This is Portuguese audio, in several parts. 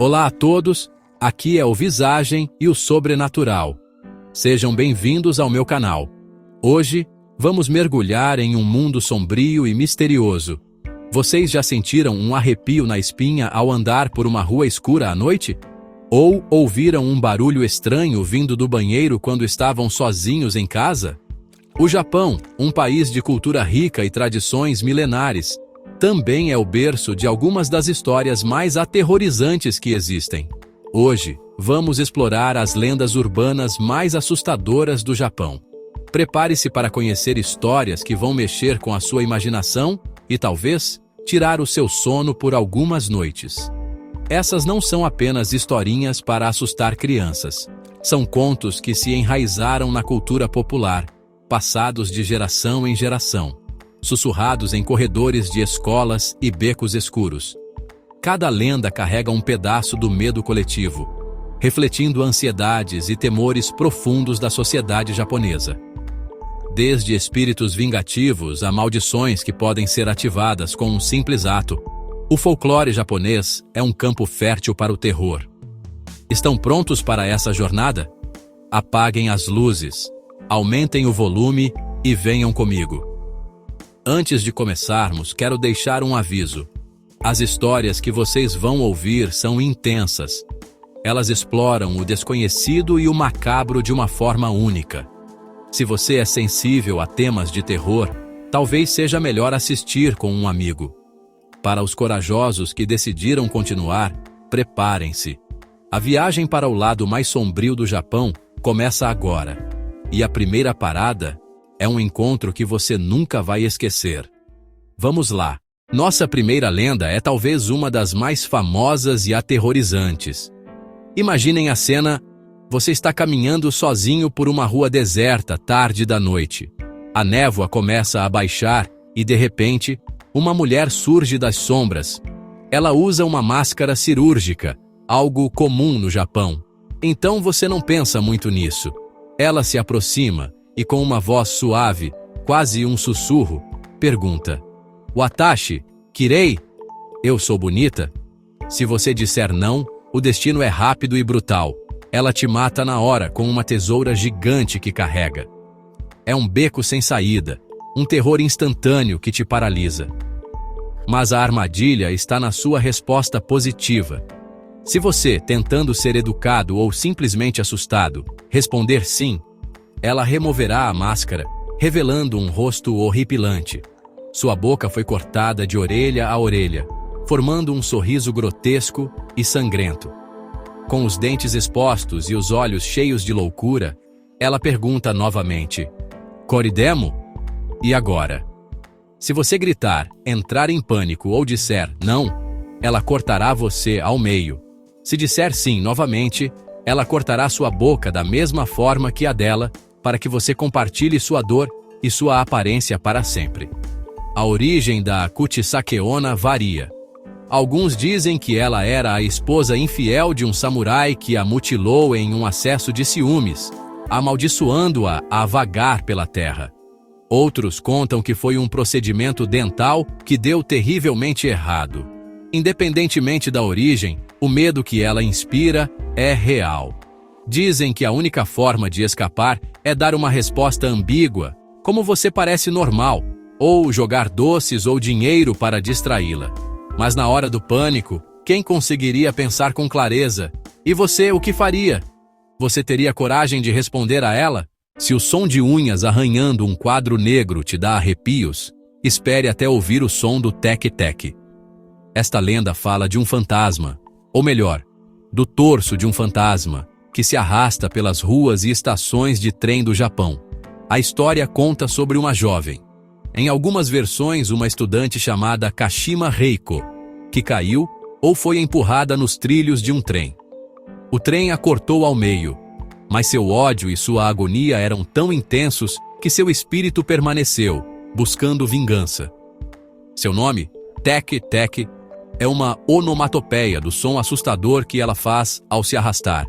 Olá a todos, aqui é o Visagem e o Sobrenatural. Sejam bem-vindos ao meu canal. Hoje, vamos mergulhar em um mundo sombrio e misterioso. Vocês já sentiram um arrepio na espinha ao andar por uma rua escura à noite? Ou ouviram um barulho estranho vindo do banheiro quando estavam sozinhos em casa? O Japão, um país de cultura rica e tradições milenares, também é o berço de algumas das histórias mais aterrorizantes que existem. Hoje, vamos explorar as lendas urbanas mais assustadoras do Japão. Prepare-se para conhecer histórias que vão mexer com a sua imaginação e, talvez, tirar o seu sono por algumas noites. Essas não são apenas historinhas para assustar crianças. São contos que se enraizaram na cultura popular, passados de geração em geração, sussurrados em corredores de escolas e becos escuros. Cada lenda carrega um pedaço do medo coletivo, refletindo ansiedades e temores profundos da sociedade japonesa. Desde espíritos vingativos a maldições que podem ser ativadas com um simples ato, o folclore japonês é um campo fértil para o terror. Estão prontos para essa jornada? Apaguem as luzes, aumentem o volume e venham comigo. Antes de começarmos, quero deixar um aviso. As histórias que vocês vão ouvir são intensas. Elas exploram o desconhecido e o macabro de uma forma única. Se você é sensível a temas de terror, talvez seja melhor assistir com um amigo. Para os corajosos que decidiram continuar, preparem-se. A viagem para o lado mais sombrio do Japão começa agora. E a primeira parada é um encontro que você nunca vai esquecer. Vamos lá. Nossa primeira lenda é talvez uma das mais famosas e aterrorizantes. Imaginem a cena: você está caminhando sozinho por uma rua deserta tarde da noite. A névoa começa a baixar e, de repente, uma mulher surge das sombras. Ela usa uma máscara cirúrgica, algo comum no Japão. Então você não pensa muito nisso. Ela se aproxima e, com uma voz suave, quase um sussurro, pergunta: "Watashi, kirei? Eu sou bonita?" Se você disser não, o destino é rápido e brutal. Ela te mata na hora com uma tesoura gigante que carrega. É um beco sem saída, um terror instantâneo que te paralisa. Mas a armadilha está na sua resposta positiva. Se você, tentando ser educado ou simplesmente assustado, responder sim, ela removerá a máscara, revelando um rosto horripilante. Sua boca foi cortada de orelha a orelha, formando um sorriso grotesco e sangrento. Com os dentes expostos e os olhos cheios de loucura, ela pergunta novamente: "Koridemo? E agora?" Se você gritar, entrar em pânico ou disser não, ela cortará você ao meio. Se disser sim novamente, ela cortará sua boca da mesma forma que a dela, para que você compartilhe sua dor e sua aparência para sempre. A origem da Kuchisake Onna varia. Alguns dizem que ela era a esposa infiel de um samurai que a mutilou em um acesso de ciúmes, amaldiçoando-a a vagar pela terra. Outros contam que foi um procedimento dental que deu terrivelmente errado. Independentemente da origem, o medo que ela inspira é real. Dizem que a única forma de escapar é dar uma resposta ambígua, como "você parece normal", ou jogar doces ou dinheiro para distraí-la. Mas na hora do pânico, quem conseguiria pensar com clareza? E você, o que faria? Você teria coragem de responder a ela? Se o som de unhas arranhando um quadro negro te dá arrepios, espere até ouvir o som do tec-tec. Esta lenda fala de um fantasma, ou melhor, do torso de um fantasma, que se arrasta pelas ruas e estações de trem do Japão. A história conta sobre uma jovem, em algumas versões uma estudante chamada Kashima Reiko, que caiu ou foi empurrada nos trilhos de um trem. O trem a cortou ao meio, mas seu ódio e sua agonia eram tão intensos que seu espírito permaneceu, buscando vingança. Seu nome, Tec-Tec, é uma onomatopeia do som assustador que ela faz ao se arrastar.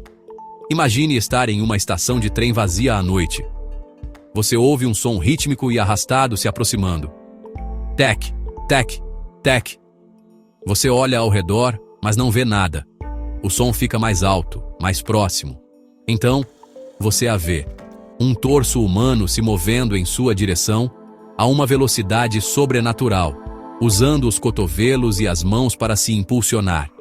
Imagine estar em uma estação de trem vazia à noite. Você ouve um som rítmico e arrastado se aproximando. Tec, tec, tec. Você olha ao redor, mas não vê nada. O som fica mais alto, mais próximo. Então, você a vê. Um torso humano se movendo em sua direção a uma velocidade sobrenatural, usando os cotovelos e as mãos para se impulsionar.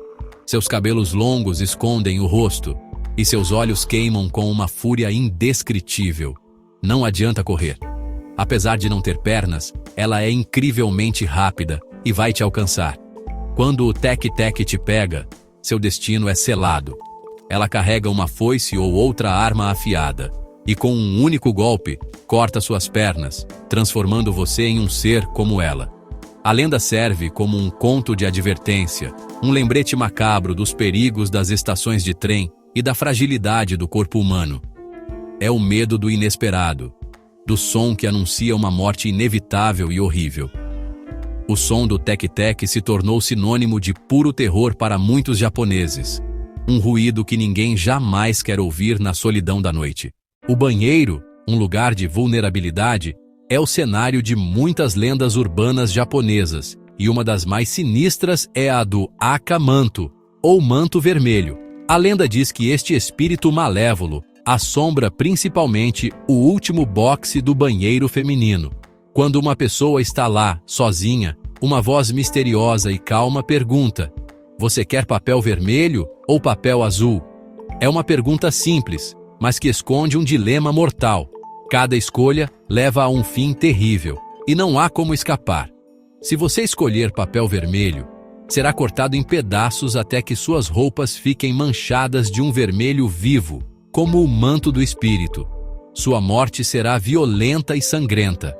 Seus cabelos longos escondem o rosto e seus olhos queimam com uma fúria indescritível. Não adianta correr. Apesar de não ter pernas, ela é incrivelmente rápida e vai te alcançar. Quando o Tec-Tec te pega, seu destino é selado. Ela carrega uma foice ou outra arma afiada e com um único golpe, corta suas pernas, transformando você em um ser como ela. A lenda serve como um conto de advertência, um lembrete macabro dos perigos das estações de trem e da fragilidade do corpo humano. É o medo do inesperado, do som que anuncia uma morte inevitável e horrível. O som do Tec-Tec se tornou sinônimo de puro terror para muitos japoneses, um ruído que ninguém jamais quer ouvir na solidão da noite. O banheiro, um lugar de vulnerabilidade, é o cenário de muitas lendas urbanas japonesas, e uma das mais sinistras é a do Aka-manto, ou manto vermelho. A lenda diz que este espírito malévolo assombra principalmente o último boxe do banheiro feminino. Quando uma pessoa está lá, sozinha, uma voz misteriosa e calma pergunta: "Você quer papel vermelho ou papel azul?" É uma pergunta simples, mas que esconde um dilema mortal. Cada escolha leva a um fim terrível, e não há como escapar. Se você escolher papel vermelho, será cortado em pedaços até que suas roupas fiquem manchadas de um vermelho vivo, como o manto do espírito. Sua morte será violenta e sangrenta.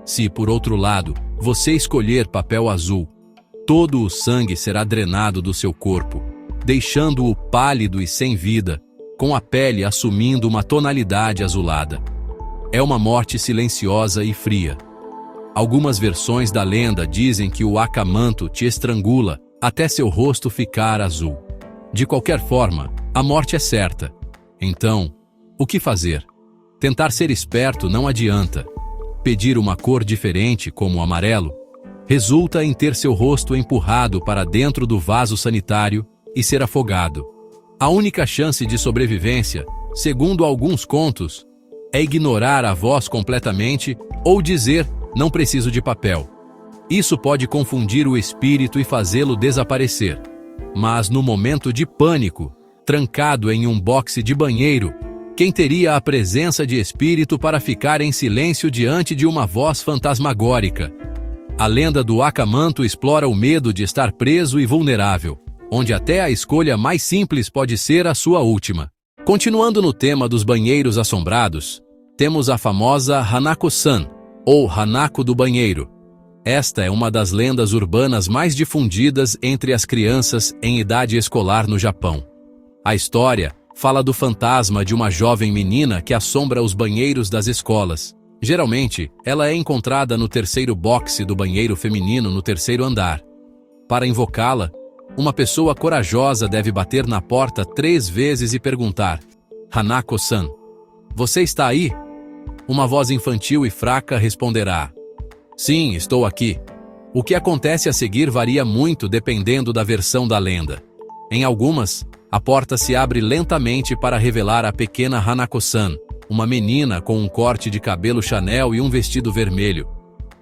Se, por outro lado, você escolher papel azul, todo o sangue será drenado do seu corpo, deixando-o pálido e sem vida, com a pele assumindo uma tonalidade azulada. É uma morte silenciosa e fria. Algumas versões da lenda dizem que o Aka-manto te estrangula até seu rosto ficar azul. De qualquer forma, a morte é certa. Então, o que fazer? Tentar ser esperto não adianta. Pedir uma cor diferente, como o amarelo, resulta em ter seu rosto empurrado para dentro do vaso sanitário e ser afogado. A única chance de sobrevivência, segundo alguns contos, é ignorar a voz completamente ou dizer: "Não preciso de papel". Isso pode confundir o espírito e fazê-lo desaparecer. Mas no momento de pânico, trancado em um boxe de banheiro, quem teria a presença de espírito para ficar em silêncio diante de uma voz fantasmagórica? A lenda do Aka-manto explora o medo de estar preso e vulnerável, onde até a escolha mais simples pode ser a sua última. Continuando no tema dos banheiros assombrados, temos a famosa Hanako-san, ou Hanako do banheiro. Esta é uma das lendas urbanas mais difundidas entre as crianças em idade escolar no Japão. A história fala do fantasma de uma jovem menina que assombra os banheiros das escolas. Geralmente, ela é encontrada no terceiro boxe do banheiro feminino no terceiro andar. Para invocá-la, uma pessoa corajosa deve bater na porta 3 vezes e perguntar: "Hanako-san, você está aí?" Uma voz infantil e fraca responderá: "Sim, estou aqui." O que acontece a seguir varia muito dependendo da versão da lenda. Em algumas, a porta se abre lentamente para revelar a pequena Hanako-san, uma menina com um corte de cabelo Chanel e um vestido vermelho.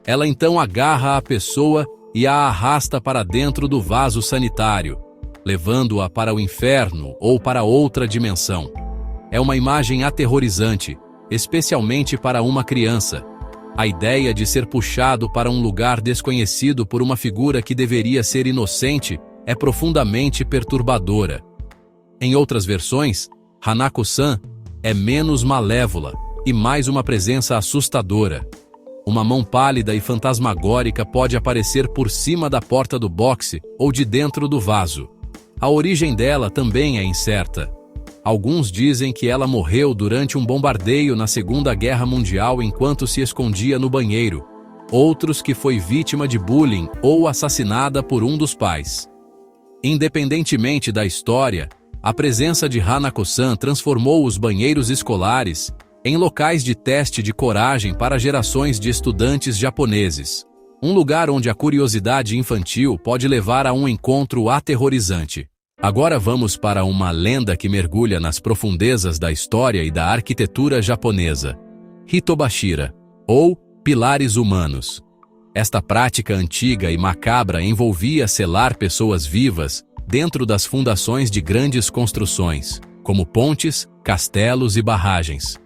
Ela então agarra a pessoa e a arrasta para dentro do vaso sanitário, levando-a para o inferno ou para outra dimensão. É uma imagem aterrorizante, especialmente para uma criança. A ideia de ser puxado para um lugar desconhecido por uma figura que deveria ser inocente é profundamente perturbadora. Em outras versões, Hanako-san é menos malévola e mais uma presença assustadora. Uma mão pálida e fantasmagórica pode aparecer por cima da porta do boxe ou de dentro do vaso. A origem dela também é incerta. Alguns dizem que ela morreu durante um bombardeio na Segunda Guerra Mundial enquanto se escondia no banheiro. Outros que foi vítima de bullying ou assassinada por um dos pais. Independentemente da história, a presença de Hanako-san transformou os banheiros escolares em locais de teste de coragem para gerações de estudantes japoneses. Um lugar onde a curiosidade infantil pode levar a um encontro aterrorizante. Agora vamos para uma lenda que mergulha nas profundezas da história e da arquitetura japonesa. Hitobashira, ou pilares humanos. Esta prática antiga e macabra envolvia selar pessoas vivas dentro das fundações de grandes construções, como pontes, castelos e barragens.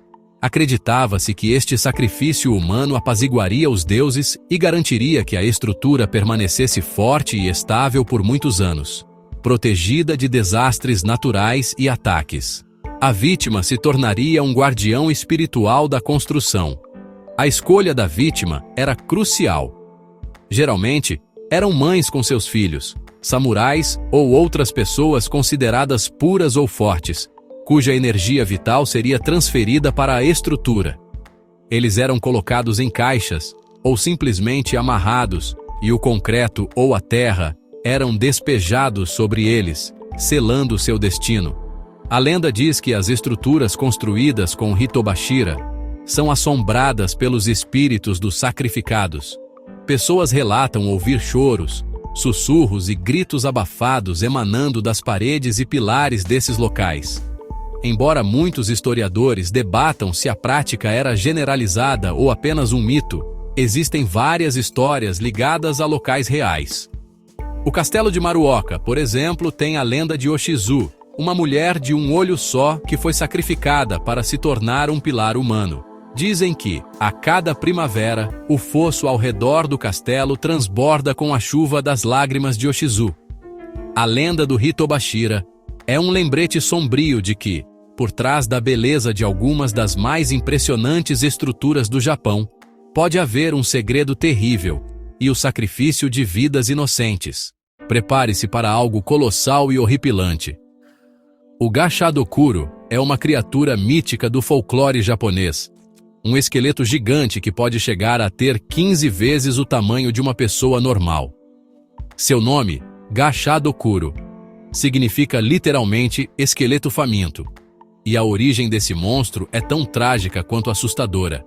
Acreditava-se que este sacrifício humano apaziguaria os deuses e garantiria que a estrutura permanecesse forte e estável por muitos anos, protegida de desastres naturais e ataques. A vítima se tornaria um guardião espiritual da construção. A escolha da vítima era crucial. Geralmente, eram mães com seus filhos, samurais ou outras pessoas consideradas puras ou fortes, cuja energia vital seria transferida para a estrutura. Eles eram colocados em caixas, ou simplesmente amarrados, e o concreto ou a terra eram despejados sobre eles, selando seu destino. A lenda diz que as estruturas construídas com Hitobashira são assombradas pelos espíritos dos sacrificados. Pessoas relatam ouvir choros, sussurros e gritos abafados emanando das paredes e pilares desses locais. Embora muitos historiadores debatam se a prática era generalizada ou apenas um mito, existem várias histórias ligadas a locais reais. O castelo de Maruoka, por exemplo, tem a lenda de Oshizu, uma mulher de um olho só que foi sacrificada para se tornar um pilar humano. Dizem que, a cada primavera, o fosso ao redor do castelo transborda com a chuva das lágrimas de Oshizu. A lenda do Hitobashira é um lembrete sombrio de que, por trás da beleza de algumas das mais impressionantes estruturas do Japão, pode haver um segredo terrível e o sacrifício de vidas inocentes. Prepare-se para algo colossal e horripilante. O Gashadokuro é uma criatura mítica do folclore japonês, um esqueleto gigante que pode chegar a ter 15 vezes o tamanho de uma pessoa normal. Seu nome, Gashadokuro, significa literalmente esqueleto faminto, e a origem desse monstro é tão trágica quanto assustadora.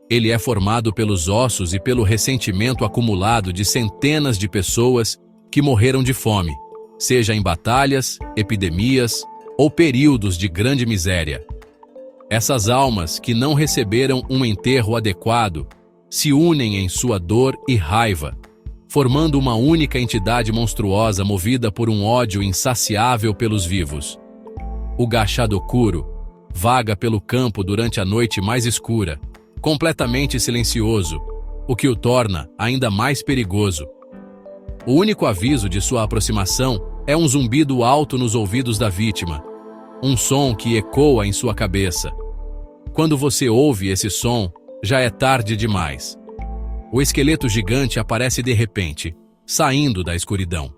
Ele é formado pelos ossos e pelo ressentimento acumulado de centenas de pessoas que morreram de fome, seja em batalhas, epidemias ou períodos de grande miséria. Essas almas que não receberam um enterro adequado se unem em sua dor e raiva, formando uma única entidade monstruosa movida por um ódio insaciável pelos vivos. O Gashadokuro vaga pelo campo durante a noite mais escura, completamente silencioso, o que o torna ainda mais perigoso. O único aviso de sua aproximação é um zumbido alto nos ouvidos da vítima, um som que ecoa em sua cabeça. Quando você ouve esse som, já é tarde demais. O esqueleto gigante aparece de repente, saindo da escuridão.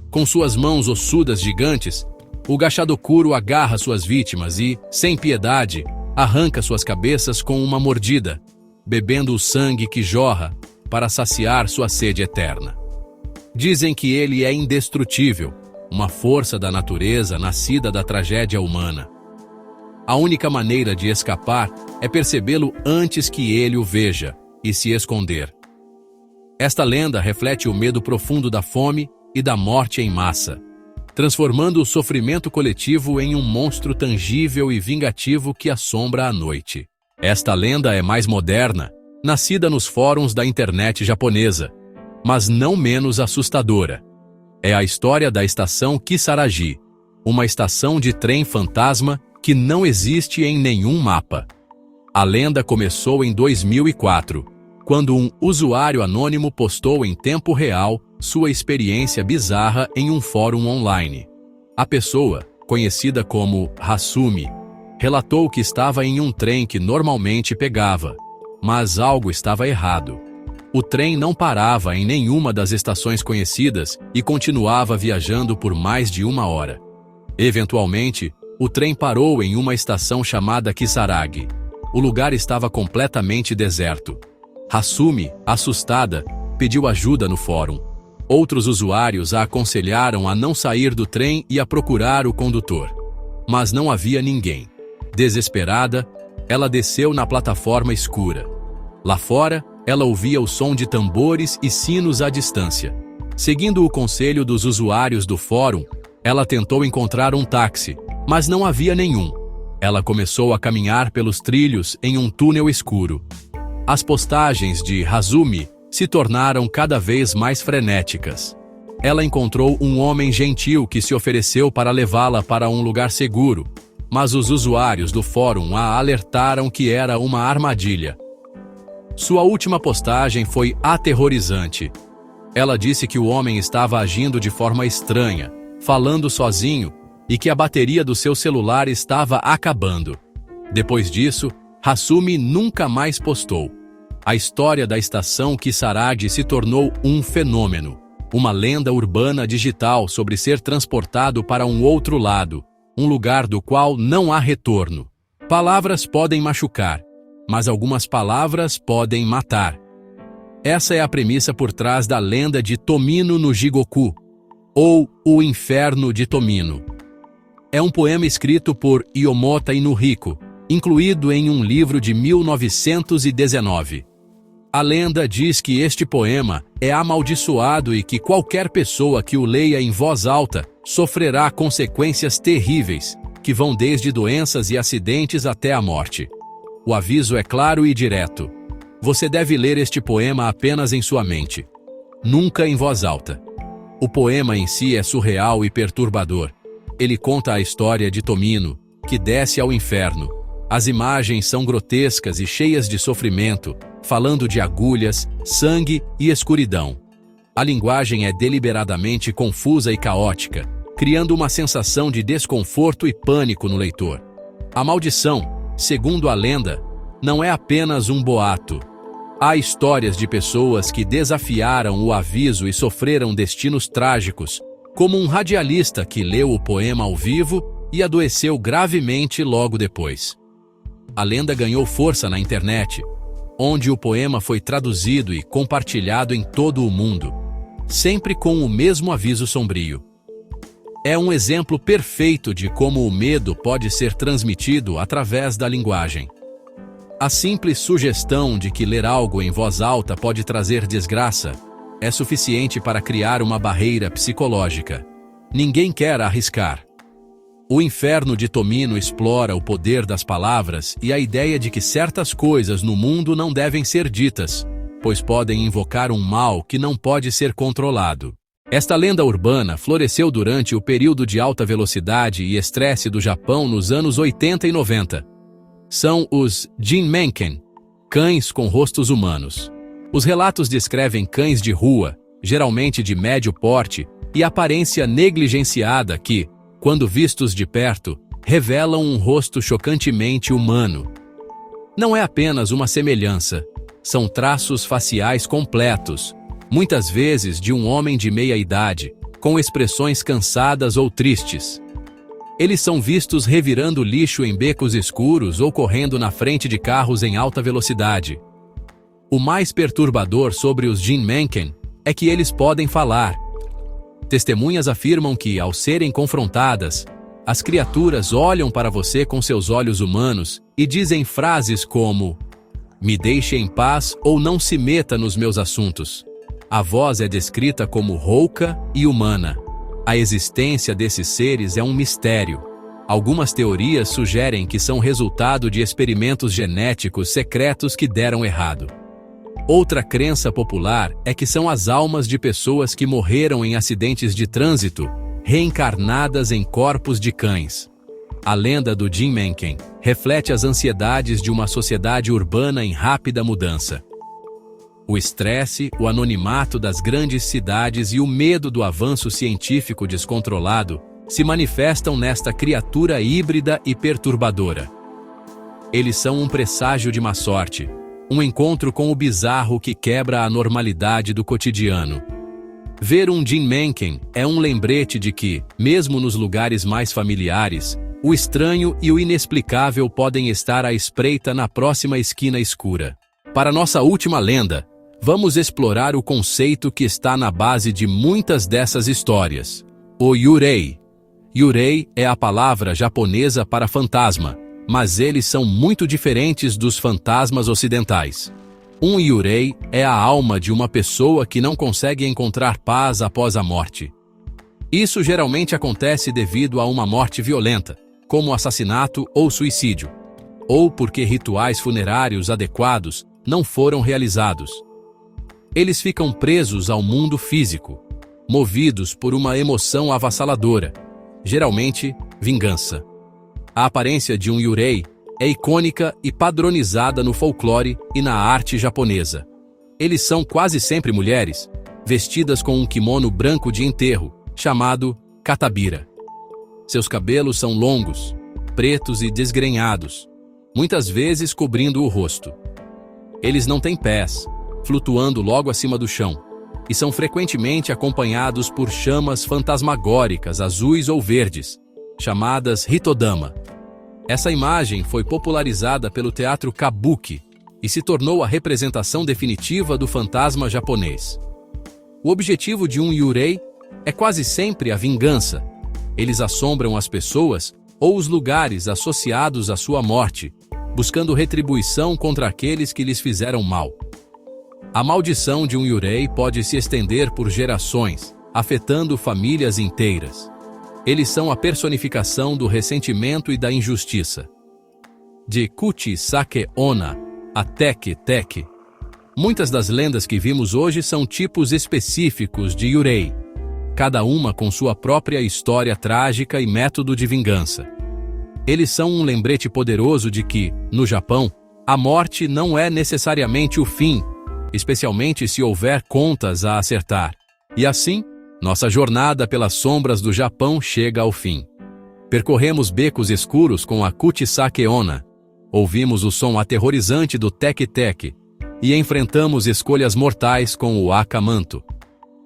Com suas mãos ossudas gigantes, o Gashadokuro agarra suas vítimas e, sem piedade, arranca suas cabeças com uma mordida, bebendo o sangue que jorra para saciar sua sede eterna. Dizem que ele é indestrutível, uma força da natureza nascida da tragédia humana. A única maneira de escapar é percebê-lo antes que ele o veja e se esconder. Esta lenda reflete o medo profundo da fome e da morte em massa, transformando o sofrimento coletivo em um monstro tangível e vingativo que assombra a noite. Esta lenda é mais moderna, nascida nos fóruns da internet japonesa, mas não menos assustadora. É a história da estação Kisaragi, uma estação de trem fantasma que não existe em nenhum mapa. A lenda começou em 2004, quando um usuário anônimo postou em tempo real sua experiência bizarra em um fórum online. A pessoa, conhecida como Hasumi, relatou que estava em um trem que normalmente pegava, mas algo estava errado. O trem não parava em nenhuma das estações conhecidas e continuava viajando por mais de 1 hora. Eventualmente, o trem parou em uma estação chamada Kisaragi. O lugar estava completamente deserto. Hasumi, assustada, pediu ajuda no fórum. Outros usuários a aconselharam a não sair do trem e a procurar o condutor. Mas não havia ninguém. Desesperada, ela desceu na plataforma escura. Lá fora, ela ouvia o som de tambores e sinos à distância. Seguindo o conselho dos usuários do fórum, Ela tentou encontrar um táxi, mas não havia nenhum. Ela começou a caminhar pelos trilhos em um túnel escuro. As postagens de Hasumi se tornaram cada vez mais frenéticas. Ela encontrou um homem gentil que se ofereceu para levá-la para um lugar seguro, mas os usuários do fórum a alertaram que era uma armadilha. Sua última postagem foi aterrorizante. Ela disse que o homem estava agindo de forma estranha, falando sozinho, e que a bateria do seu celular estava acabando. Depois disso, Hasumi nunca mais postou. A história da estação Kisaragi se tornou um fenômeno, uma lenda urbana digital sobre ser transportado para um outro lado, um lugar do qual não há retorno. Palavras podem machucar, mas algumas palavras podem matar. Essa é a premissa por trás da lenda de Tomino no Jigoku, ou O Inferno de Tomino. É um poema escrito por Yomota Inuhiko, incluído em um livro de 1919. A lenda diz que este poema é amaldiçoado e que qualquer pessoa que o leia em voz alta sofrerá consequências terríveis, que vão desde doenças e acidentes até a morte. O aviso é claro e direto. Você deve ler este poema apenas em sua mente, nunca em voz alta. O poema em si é surreal e perturbador. Ele conta a história de Tomino, que desce ao inferno. As imagens são grotescas e cheias de sofrimento, falando de agulhas, sangue e escuridão. A linguagem é deliberadamente confusa e caótica, criando uma sensação de desconforto e pânico no leitor. A maldição, segundo a lenda, não é apenas um boato. Há histórias de pessoas que desafiaram o aviso e sofreram destinos trágicos, como um radialista que leu o poema ao vivo e adoeceu gravemente logo depois. A lenda ganhou força na internet, onde o poema foi traduzido e compartilhado em todo o mundo, sempre com o mesmo aviso sombrio. É um exemplo perfeito de como o medo pode ser transmitido através da linguagem. A simples sugestão de que ler algo em voz alta pode trazer desgraça é suficiente para criar uma barreira psicológica. Ninguém quer arriscar. O Inferno de Tomino explora o poder das palavras e a ideia de que certas coisas no mundo não devem ser ditas, pois podem invocar um mal que não pode ser controlado. Esta lenda urbana floresceu durante o período de alta velocidade e estresse do Japão nos anos 80 e 90. São os Jinmenken, cães com rostos humanos. Os relatos descrevem cães de rua, geralmente de médio porte, e aparência negligenciada que, quando vistos de perto, revelam um rosto chocantemente humano. Não é apenas uma semelhança, são traços faciais completos, muitas vezes de um homem de meia idade, com expressões cansadas ou tristes. Eles são vistos revirando lixo em becos escuros ou correndo na frente de carros em alta velocidade. O mais perturbador sobre os Jinmenken é que eles podem falar. Testemunhas afirmam que, ao serem confrontadas, as criaturas olham para você com seus olhos humanos e dizem frases como: "Me deixe em paz ou não se meta nos meus assuntos." A voz é descrita como rouca e humana. A existência desses seres é um mistério. Algumas teorias sugerem que são resultado de experimentos genéticos secretos que deram errado. Outra crença popular é que são as almas de pessoas que morreram em acidentes de trânsito, reencarnadas em corpos de cães. A lenda do Jinmenken reflete as ansiedades de uma sociedade urbana em rápida mudança. O estresse, o anonimato das grandes cidades e o medo do avanço científico descontrolado se manifestam nesta criatura híbrida e perturbadora. Eles são um presságio de má sorte, um encontro com o bizarro que quebra a normalidade do cotidiano. Ver um Jinmenken é um lembrete de que, mesmo nos lugares mais familiares, o estranho e o inexplicável podem estar à espreita na próxima esquina escura. Para nossa última lenda, vamos explorar o conceito que está na base de muitas dessas histórias: o Yurei. Yurei é a palavra japonesa para fantasma, mas eles são muito diferentes dos fantasmas ocidentais. Um Yurei é a alma de uma pessoa que não consegue encontrar paz após a morte. Isso geralmente acontece devido a uma morte violenta, como assassinato ou suicídio, ou porque rituais funerários adequados não foram realizados. Eles ficam presos ao mundo físico, movidos por uma emoção avassaladora, geralmente vingança. A aparência de um yurei é icônica e padronizada no folclore e na arte japonesa. Eles são quase sempre mulheres, vestidas com um kimono branco de enterro, chamado katabira. Seus cabelos são longos, pretos e desgrenhados, muitas vezes cobrindo o rosto. Eles não têm pés, flutuando logo acima do chão, e são frequentemente acompanhados por chamas fantasmagóricas azuis ou verdes, chamadas hitodama. Essa imagem foi popularizada pelo teatro kabuki e se tornou a representação definitiva do fantasma japonês. O objetivo de um yurei é quase sempre a vingança. Eles assombram as pessoas ou os lugares associados à sua morte, buscando retribuição contra aqueles que lhes fizeram mal. A maldição de um yurei pode se estender por gerações, afetando famílias inteiras. Eles são a personificação do ressentimento e da injustiça. De Kuchi Sake Onna a Teke Teke. Muitas das lendas que vimos hoje são tipos específicos de yurei, cada uma com sua própria história trágica e método de vingança. Eles são um lembrete poderoso de que, no Japão, a morte não é necessariamente o fim, especialmente se houver contas a acertar. E assim, nossa jornada pelas sombras do Japão chega ao fim. Percorremos becos escuros com a Kuchisake Onna, ouvimos o som aterrorizante do teke-teke e enfrentamos escolhas mortais com o Akamanto.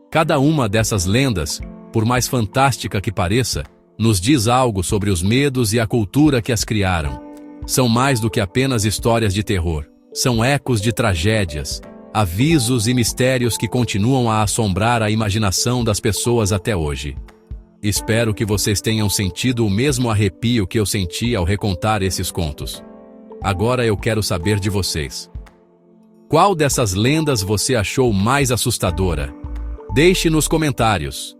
Cada uma dessas lendas, por mais fantástica que pareça, nos diz algo sobre os medos e a cultura que as criaram. São mais do que apenas histórias de terror. São ecos de tragédias, avisos e mistérios que continuam a assombrar a imaginação das pessoas até hoje. Espero que vocês tenham sentido o mesmo arrepio que eu senti ao recontar esses contos. Agora eu quero saber de vocês. Qual dessas lendas você achou mais assustadora? Deixe nos comentários.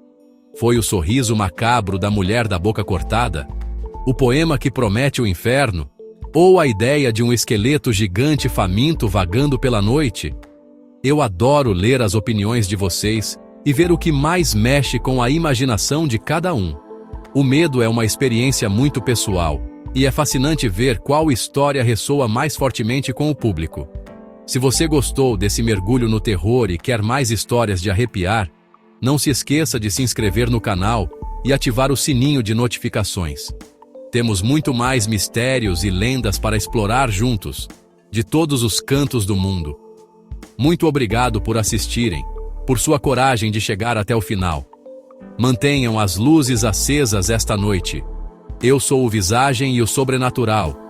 Foi o sorriso macabro da mulher da boca cortada? O poema que promete o inferno? Ou a ideia de um esqueleto gigante faminto vagando pela noite? Eu adoro ler as opiniões de vocês e ver o que mais mexe com a imaginação de cada um. O medo é uma experiência muito pessoal, e é fascinante ver qual história ressoa mais fortemente com o público. Se você gostou desse mergulho no terror e quer mais histórias de arrepiar, não se esqueça de se inscrever no canal e ativar o sininho de notificações. Temos muito mais mistérios e lendas para explorar juntos, de todos os cantos do mundo. Muito obrigado por assistirem, por sua coragem de chegar até o final. Mantenham as luzes acesas esta noite. Eu sou o Visagem e o Sobrenatural.